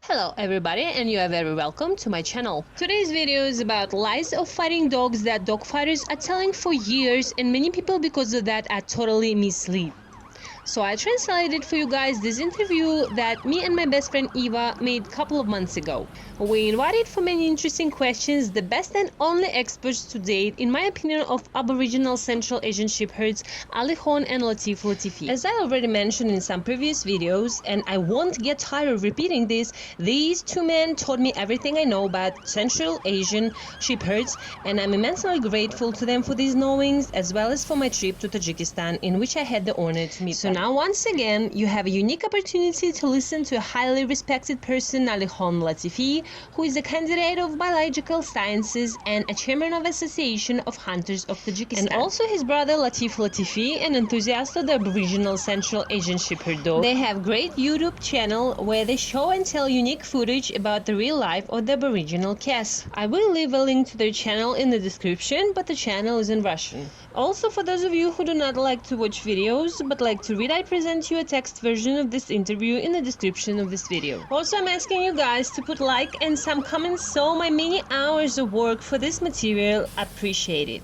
Hello everybody, and you are very welcome to my channel. Today's video is about lies of fighting dogs that dog fighters are telling for years, and many people because of that are totally misled. So I translated for you guys this interview that me and my best friend Eva made a couple of months ago. We invited for many interesting questions the best and only experts to date, in my opinion, of Aboriginal Central Asian sheepherds Alihon and Latif Latifi. As I already mentioned in some previous videos, and I won't get tired of repeating this, these two men taught me everything I know about Central Asian sheepherds, and I'm immensely grateful to them for these knowings, as well as for my trip to Tajikistan, in which I had the honor to meet them. Now, once again, you have a unique opportunity to listen to a highly respected person, Alihon Latifi, who is a candidate of biological sciences and a chairman of Association of Hunters of Tajikistan. And also his brother Latif Latifi, an enthusiast of the Aboriginal Central Asian shepherd dog. They have great YouTube channel where they show and tell unique footage about the real life of the Aboriginal cats. I will leave a link to their channel in the description, but the channel is in Russian. Also, for those of you who do not like to watch videos but like to read, I present you a text version of this interview in the description of this video. Also, I'm asking you guys to put like and some comments so my many hours of work for this material appreciated.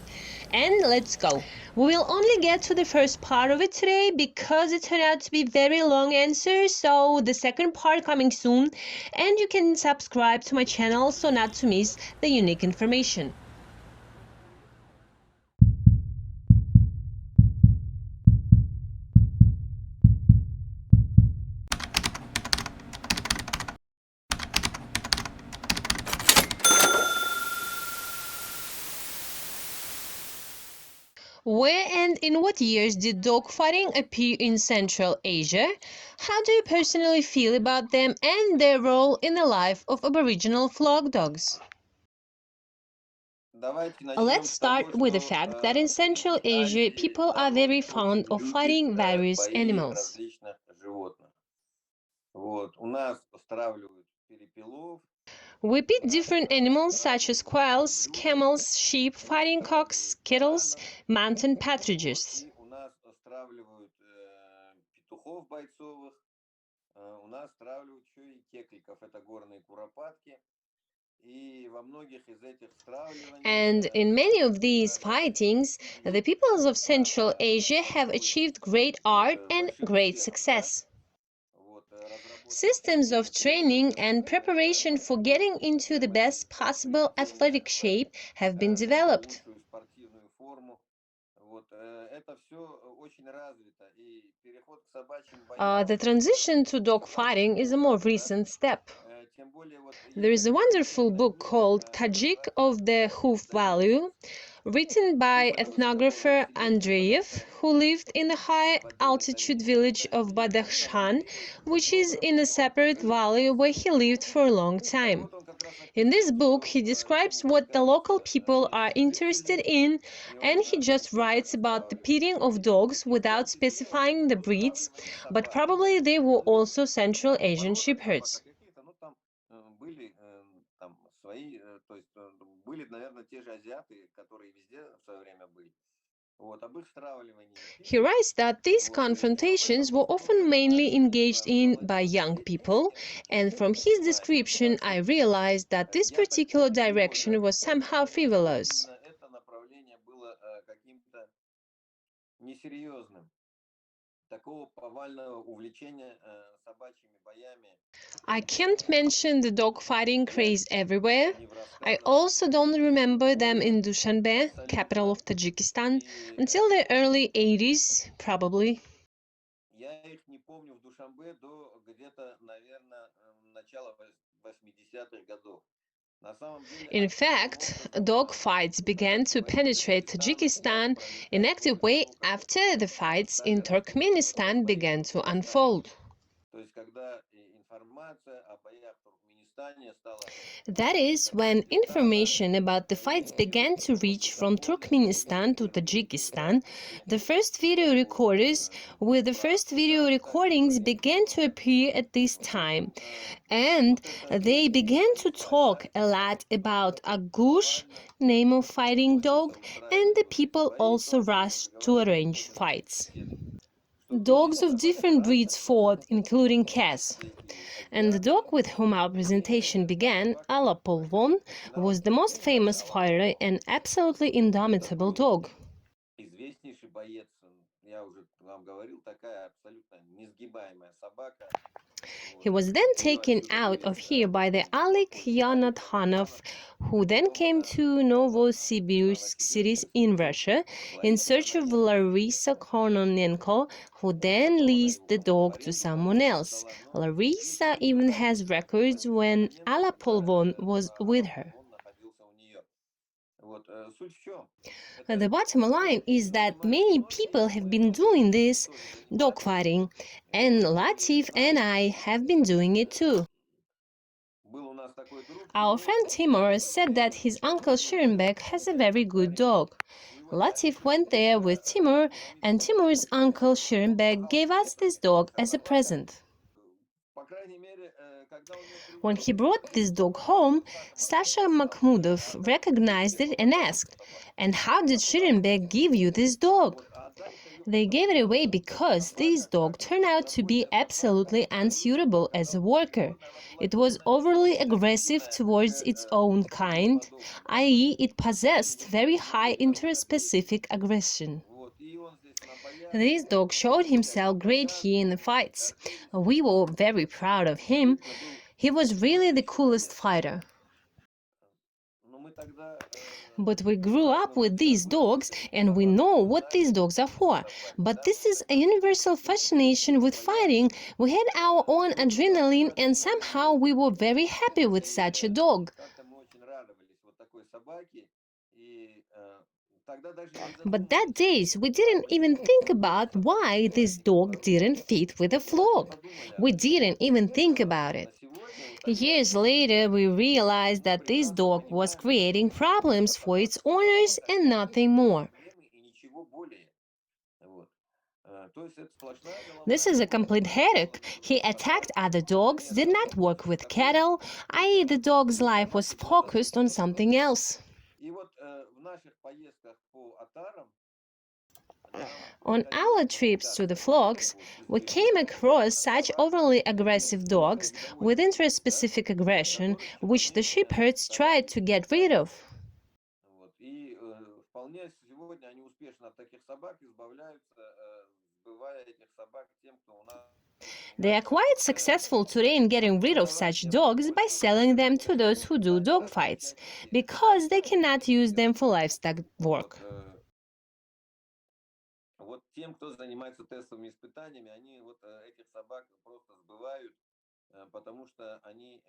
And let's go. We will only get to the first part of it today because it turned out to be very long answer, so the second part coming soon, and you can subscribe to my channel so not to miss the unique information. Where and in what years did dogfighting appear in Central Asia? How do you personally feel about them and their role in the life of Aboriginal flock dogs? Let's start with the fact that in Central Asia, people are very fond of fighting various animals. We pit different animals such as quails, camels, sheep, fighting cocks, skittles, mountain partridges. And in many of these fightings, the peoples of Central Asia have achieved great art and great success. Systems of training and preparation for getting into the best possible athletic shape have been developed. The transition to dogfighting is a more recent step. There is a wonderful book called Tajiks of the Khuf Valley, written by ethnographer Andreev, who lived in the high-altitude village of Badakhshan, which is in a separate valley where he lived for a long time. In this book, he describes what the local people are interested in, and he just writes about the pitting of dogs without specifying the breeds, but probably they were also Central Asian sheepherds. He writes that these confrontations were often mainly engaged in by young people, and from his description I realized that this particular direction was somehow frivolous. I can't mention the dogfighting craze everywhere. I also don't remember them in Dushanbe, capital of Tajikistan, until the early 80s, probably. In fact, dog fights began to penetrate Tajikistan in active way after the fights in Turkmenistan began to unfold. That is, when information about the fights began to reach from Turkmenistan to Tajikistan, the first video recorders with the first video recordings began to appear at this time, and they began to talk a lot about a goosh, name of fighting dog, and the people also rushed to arrange fights. Dogs of different breeds fought, including cats. And the dog with whom our presentation began, Alihon, was the most famous fighter and absolutely indomitable dog. Известнейший боец, я уже вам говорил, такая абсолютно несгибаемая собака. He was then taken out of here by the Alihon, who then came to Novosibirsk city in Russia in search of Larisa Kononenko, who then leased the dog to someone else. Larisa even has records when Alapolvon was with her. The bottom line is that many people have been doing this dogfighting, and Latif and I have been doing it too. Our friend Timur said that his uncle Shirinbek has a very good dog. Latif went there with Timur, and Timur's uncle Shirinbek gave us this dog as a present. When he brought this dog home, Sasha Makhmudov recognized it and asked, "And how did Shirinbek give you this dog?" They gave it away because this dog turned out to be absolutely unsuitable as a worker. It was overly aggressive towards its own kind, i.e., it possessed very high interspecific aggression. This dog showed himself great here in the fights. We were very proud of him. He was really the coolest fighter. But we grew up with these dogs and we know what these dogs are for. But this is a universal fascination with fighting. We had our own adrenaline and somehow we were very happy with such a dog. But that days we didn't even think about why this dog didn't fit with a flock. We didn't even think about it. Years later, we realized that this dog was creating problems for its owners and nothing more. This is a complete headache. He attacked other dogs, did not work with cattle, i.e., the dog's life was focused on something else. On our trips to the flocks, we came across such overly aggressive dogs with interspecific aggression, which the sheepherds tried to get rid of. They are quite successful today in getting rid of such dogs by selling them to those who do dogfights, because they cannot use them for livestock work. Вот тем, кто занимается тестовыми испытаниями, они вот этих собак просто сбывают, потому что они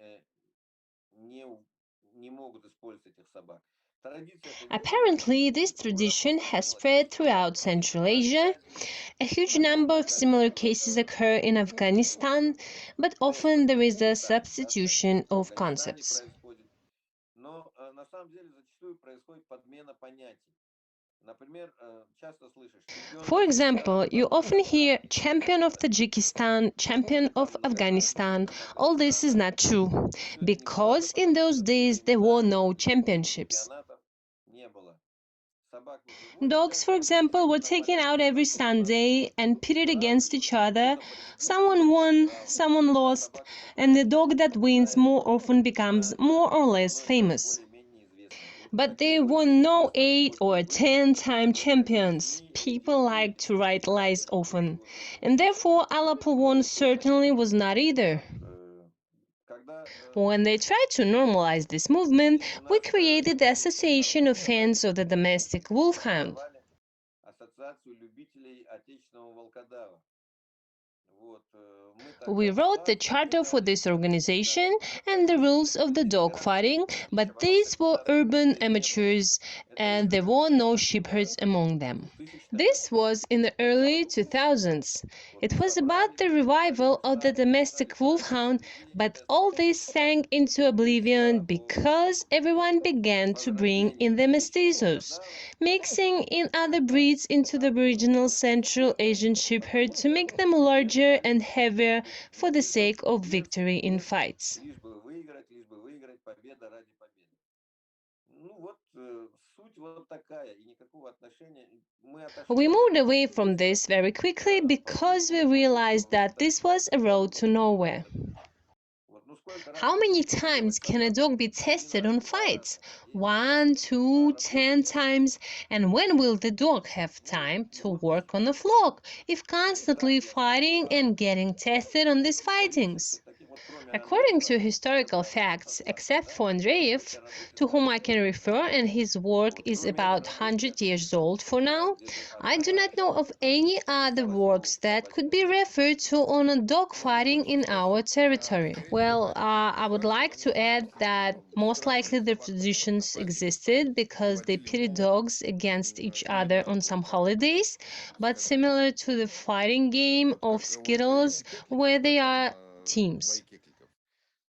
не могут использовать этих собак. Apparently, this tradition has spread throughout Central Asia. A huge number of similar cases occur in Afghanistan, but often there is a substitution of concepts. Но на самом деле зачастую происходит подмена понятий. For example, you often hear champion of Tajikistan, champion of Afghanistan. All this is not true, because in those days there were no championships. Dogs, for example, were taken out every Sunday and pitted against each other. Someone won, someone lost, and the dog that wins more often becomes more or less famous. But there were no 8 or 10-time champions. People like to write lies often, and therefore Alapolvon certainly was not either. When they tried to normalize this movement, we created the Association of Fans of the Domestic Wolfhound. We wrote the charter for this organization and the rules of the dogfighting, but these were urban amateurs and there were no sheepherds among them. This was in the early 2000s. It was about the revival of the domestic wolfhound, but all this sank into oblivion because everyone began to bring in the mestizos, mixing in other breeds into the Aboriginal Central Asian shepherd to make them larger and heavier for the sake of victory in fights. Ну вот суть вот такая, и никакого отношения. Мы отошли We от moved этого away from предыдущего this very quickly because we вопроса по той, что realized мы that пытались this was a road to тестировать nowhere. собак. Вот, ну сколько раз How many тестировать times can a собак? dog be Один tested раз, on два fights? раза, 10 раз. One, А two, ten работать это, times? And when will the dog have ну, time ну to вот work on the flock if так constantly я скажу. fighting and getting tested on these Количество fightings? таких вот, кроме According Андреева, to historical это обычно facts, социальные, except да? for Andreev, Хотя различных to whom I растов can есть refer, and много. his work Вот. is Кроме этой about различной 100 years old for да, now, где I do одна not know of any other осталась в works двух that could be собачьих группах. referred to on a dog Ну, мне fighting in хочется our тоже territory. повторить, Well, повторить эту I would ситуацию, like потому to что add действительно that ну, most likely устраивали the собак на traditions праздники, existed because they приводили pitted новых, dogs against each other именно on вот some как, holidays, but скажем, similar to the fighting game вот of как вот если skittles, кекликов, where да, they там are бои teams. кекликов,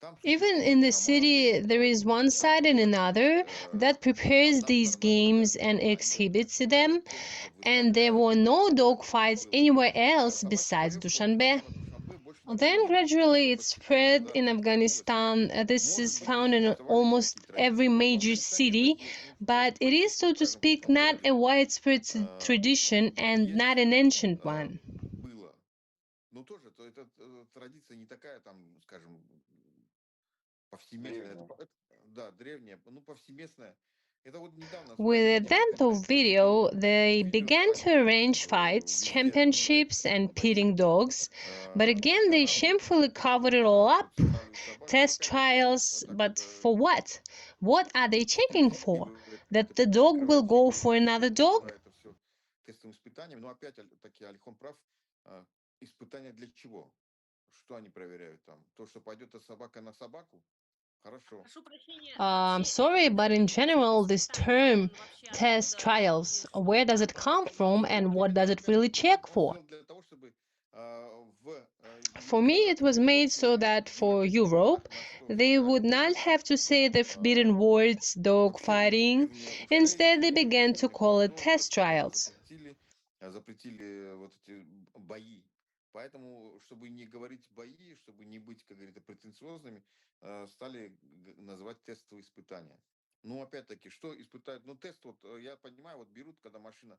там Even in существуют the команды, city, there is one даже side в and городе есть another that prepares одна these сторона, games например, в and команде, exhibits them, кекликов and there выставляют, were no dog чтобы fights было. anywhere А else собачьих besides боев, вот Dushanbe. помимо Душанбе, больше нигде Then нет. gradually Только it посещают, spread да, in те, кто согласен. Afghanistan. This Может is быть, и found in существовали almost такие every традиции, но в major Афганистане это city, есть, ну, but it почти, is, so to скажем, по speak, всему not a побережью widespread tradition and not есть, an ancient one. было. Ну, тоже, то эта традиция не такая, там, скажем, повсеместная. Древняя. Да, древняя, ну, повсеместная. Это вот недавно With the появилось, advent например, of video, they видео began to стали arrange fights, везде, ну, championships, and бои, pitting dogs, but again they чемпионаты, shamefully covered it all up. устанавливают собак. Ну, Test опять-таки, trials, так but это for what? What are they checking for? прикрывает, That the dog will go игру, for another dog? называют это все тестовым испытанием. Но опять-таки Алихон прав. Испытания для чего? Что они проверяют там? То, что пойдет собака на собаку? Хорошо. I'm sorry, but in general, this term test trials, where does it come from and what does it really check Он for? сделан для того, чтобы в For me, it was Европейской made so Федерации, that в for европейских странах, Europe, на что they всегда would not тянется, have to say the forbidden words dog вообще, fighting. вернее, ушей, Instead, they морд, began to ушных call it хвостов, test постоянно trials. запретили вот эти бои. Поэтому, чтобы не говорить бои, чтобы не быть, как говорится, претенциозными, стали называть тестовые испытания. Ну, опять-таки, что испытают? Ну, тест, вот я понимаю, вот берут, когда машина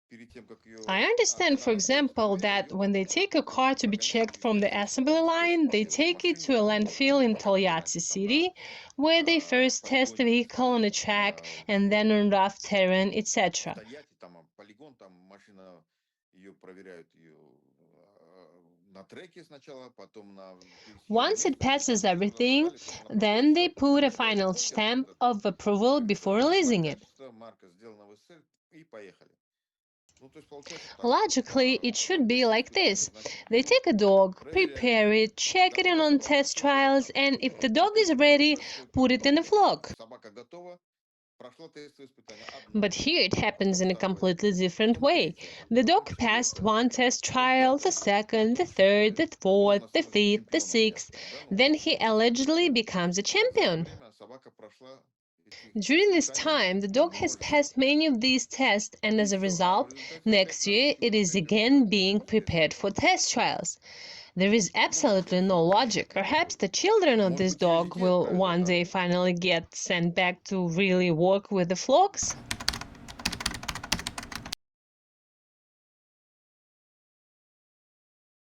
перед тем, как ее I understand, for останавливают, example, проверяют that ее, when they take a car to be прогоняют checked from везде, the assembly line, they все вот take it to машины, a landfill in машины Tolyatti гонятся там на City, where they first test the полигоне, vehicle on a скажем, track and then on rough terrain, в etc. Тольятти, там полигон, там машина, ее проверяют ее на треке сначала, потом на пересечении Once it местности, passes там все everything, туда-сюда, потом она проходит, then they все, put a получает final стикер, вот stamp этот, of approval как before говорится, знак releasing it. качества, марка сделана в СССР, и поехали. Ну, то есть получается так. Logically, it should be Тестовые like испытания, this. значит, They берут, take a dog, проверяют, prepare it, check it in готова on собака test к слову, trials, там, and if the dog is после этого ready, происходит put it in the flock. собака готова, прошла тестовое испытание But одно, here it happens потом in a второе, completely different потом way. третье, The потом dog passed четвертое, one test потом trial, the пятое, second, the потом third, шестое. the Ну, fourth, она the становится fifth, the чемпионом sixth. местным, да, ну, Then вот he в этом allegedly случае. becomes a За это champion. время собака прошла эти During this испытания time, the dog has множество. passed many of these tests, and И as a все. А в result, результате опять next на year третий it год is опять берут again опять being эти тесты. prepared for test trials. There is Может, absolutely что-то no еще logic. Perhaps the происходит. children of Может this быть, через dog детей will one отправят, да. day finally get sent back to really work with the flocks?